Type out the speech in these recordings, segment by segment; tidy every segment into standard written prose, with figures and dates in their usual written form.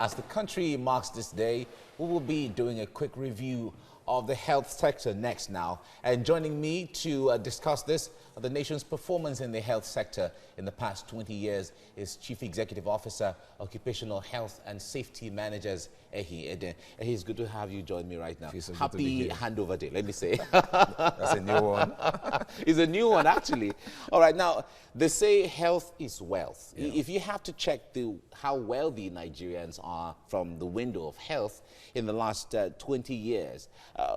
As the country marks this day, we will be doing a quick review of the health sector next now. And joining me to discuss this, the nation's performance in the health sector in the past 20 years is Chief Executive Officer, Occupational Health and Safety Managers, Ehi Eden. Ehi, it's good to have you join me right now. So happy handover day, let me say. That's a new one. It's a new one, actually. All right, now, they say health is wealth. Yeah. If you have to check how wealthy Nigerians are from the window of health in the last 20 years,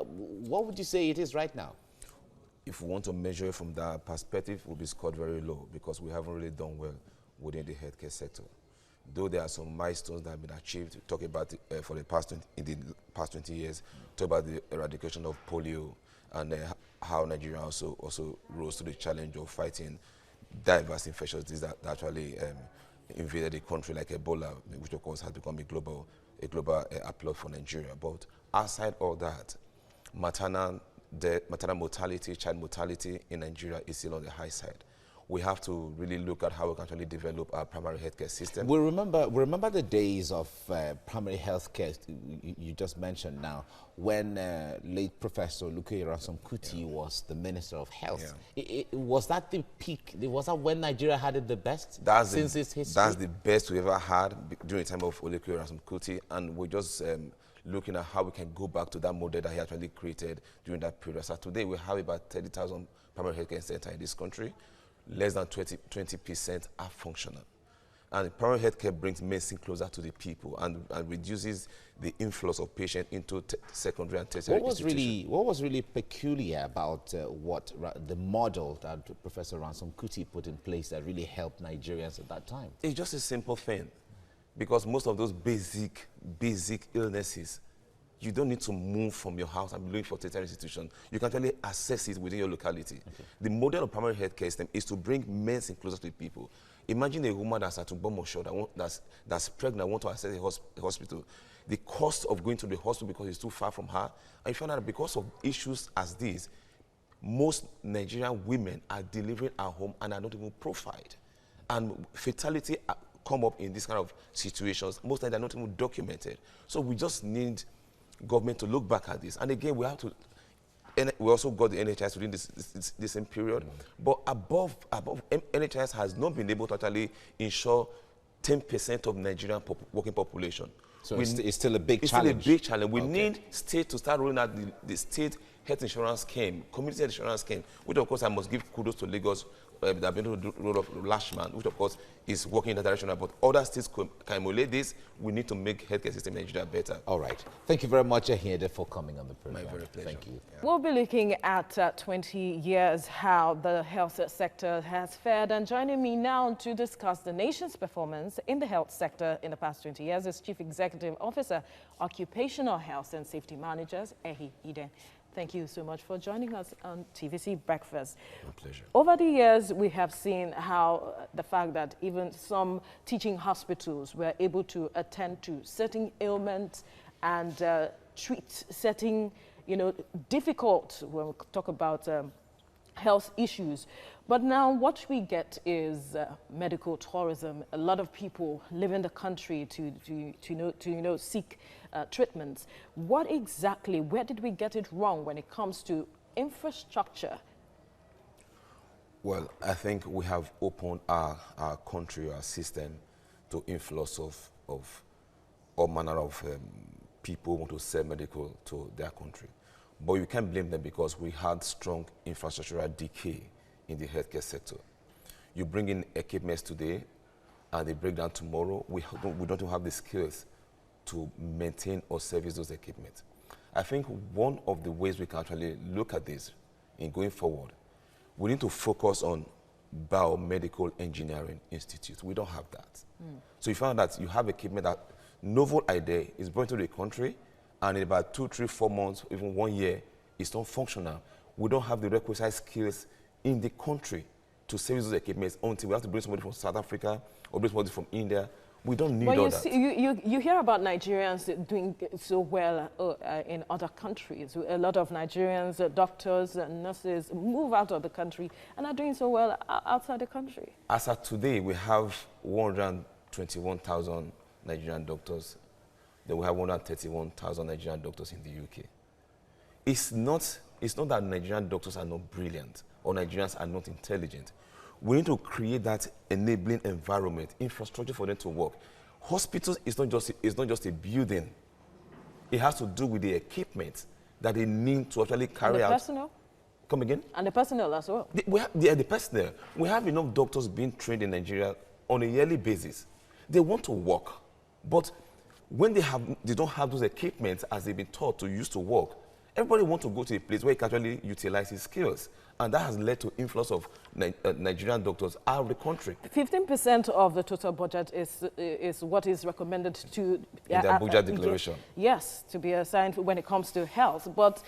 what would you say it is right now? If we want to measure it from that perspective, we'll be scored very low because we haven't really done well within the healthcare sector. Though there are some milestones that have been achieved, talk about for the past in the past 20 years, talk about the eradication of polio and how Nigeria also rose to the challenge of fighting diverse infectious diseases that actually invaded the country, like Ebola, which of course has become a global upload for Nigeria. But outside all that, maternal mortality, child mortality in Nigeria is still on the high side. We have to really look at how we can actually develop our primary healthcare system. We remember the days of primary healthcare you just mentioned now, when late Professor Luke Ransom Kuti was the Minister of Health. Yeah. Was that the peak? Was that when Nigeria had it the best since its history? That's the best we ever had during the time of Luke Ransom Kuti, and we're just looking at how we can go back to that model that he actually created during that period. So today we have about 30,000 primary healthcare centers in this country. Less than 20% are functional. And primary healthcare brings medicine closer to the people and reduces the influx of patients into secondary and tertiary institutions. What was really peculiar about the model that Professor Ransom Kuti put in place that really helped Nigerians at that time? It's just a simple thing. Because most of those basic illnesses, you don't need to move from your house and be looking for a tertiary institution. You can actually access it within your locality. Okay. The model of primary healthcare system is to bring medicine closer to the people. Imagine a woman that's at Ubomosho, that's pregnant, want to access a hospital. The cost of going to the hospital because it's too far from her, and you find out that because of issues as these, most Nigerian women are delivering at home and are not even profiled. And fatality come up in these kind of situations. Most times they're not even documented. So we just need government to look back at this. And again, we have to, we also got the NHS within this same period. But above, NHS has not been able to actually ensure 10% of Nigerian working population. So it's still a big challenge. It's still a big challenge. We need state to start rolling out the state health insurance scheme, community health insurance scheme, which of course I must give kudos to Lagos, that have been able to do the role of Lashman, which of course is working in that direction. But other states can emulate this. We need to make healthcare system in Nigeria better. All right. Thank you very much, Ahide, for coming on the program. My very pleasure. Thank you. Yeah. We'll be looking at 20 years how the health sector has fared. And joining me now to discuss the nation's performance in the health sector in the past 20 years is Chief Executive Officer, Occupational Health and Safety Managers, Ehi Eden. Thank you so much for joining us on TVC Breakfast. My pleasure. Over the years, we have seen how the fact that even some teaching hospitals were able to attend to certain ailments and treat certain, difficult, when we talk about health issues. But now what we get is medical tourism. A lot of people live in the country to seek treatments. What exactly, where did we get it wrong when it comes to infrastructure? Well, I think we have opened our country, our system, to influx of all manner of people who want to sell medical to their country. But you can't blame them because we had strong infrastructural decay in the healthcare sector. You bring in equipments today and they break down tomorrow. We don't have the skills to maintain or service those equipment. I think one of the ways we can actually look at this in going forward, we need to focus on biomedical engineering institutes. We don't have that. So you find that you have equipment that novel idea is brought to the country, and in about 2, 3, 4 months, even 1 year, it's not functional. We don't have the requisite skills in the country to service those equipments until we have to bring somebody from South Africa or bring somebody from India. We don't need all that. You hear about Nigerians doing so well in other countries. A lot of Nigerians, doctors and nurses move out of the country and are doing so well outside the country. As of today, we have 121,000 Nigerian doctors then we have 131,000 Nigerian doctors in the UK. It's not that Nigerian doctors are not brilliant or Nigerians are not intelligent. We need to create that enabling environment, infrastructure for them to work. Hospitals is not just a building. It has to do with the equipment that they need to actually carry out. And the personnel? Come again? And the personnel as well. The personnel. We have enough doctors being trained in Nigeria on a yearly basis. They want to work, but when they don't have those equipment as they've been taught to use to work, everybody wants to go to a place where he can actually utilize his skills. And that has led to influx of Nigerian doctors out of the country. 15% of the total budget is what is recommended to... In the Abuja Declaration. Yes, to be assigned when it comes to health. But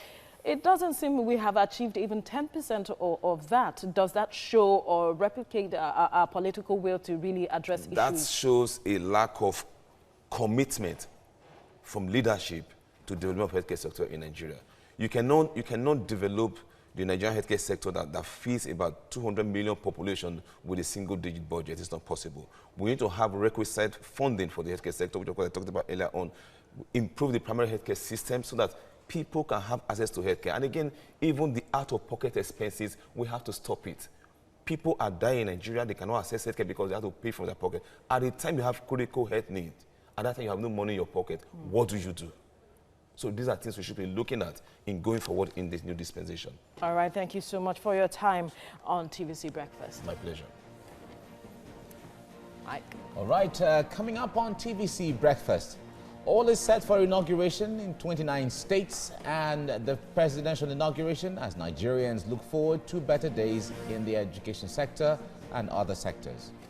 it doesn't seem we have achieved even 10% of that. Does that show or replicate our political will to really address issues? That shows a lack of commitment from leadership to develop the healthcare sector in Nigeria. You cannot develop the Nigerian healthcare sector that feeds about 200 million population with a single-digit budget. It's not possible. We need to have requisite funding for the healthcare sector, which of course I talked about earlier on. Improve the primary healthcare system so that people can have access to healthcare. And again, even the out-of-pocket expenses, we have to stop it. People are dying in Nigeria. They cannot access healthcare because they have to pay from their pocket. At the time you have critical health needs, at that time you have no money in your pocket, what do you do? So these are things we should be looking at in going forward in this new dispensation. All right, thank you so much for your time on TVC Breakfast. My pleasure. Mike. All right, coming up on TVC Breakfast, all is set for inauguration in 29 states and the presidential inauguration as Nigerians look forward to better days in the education sector and other sectors.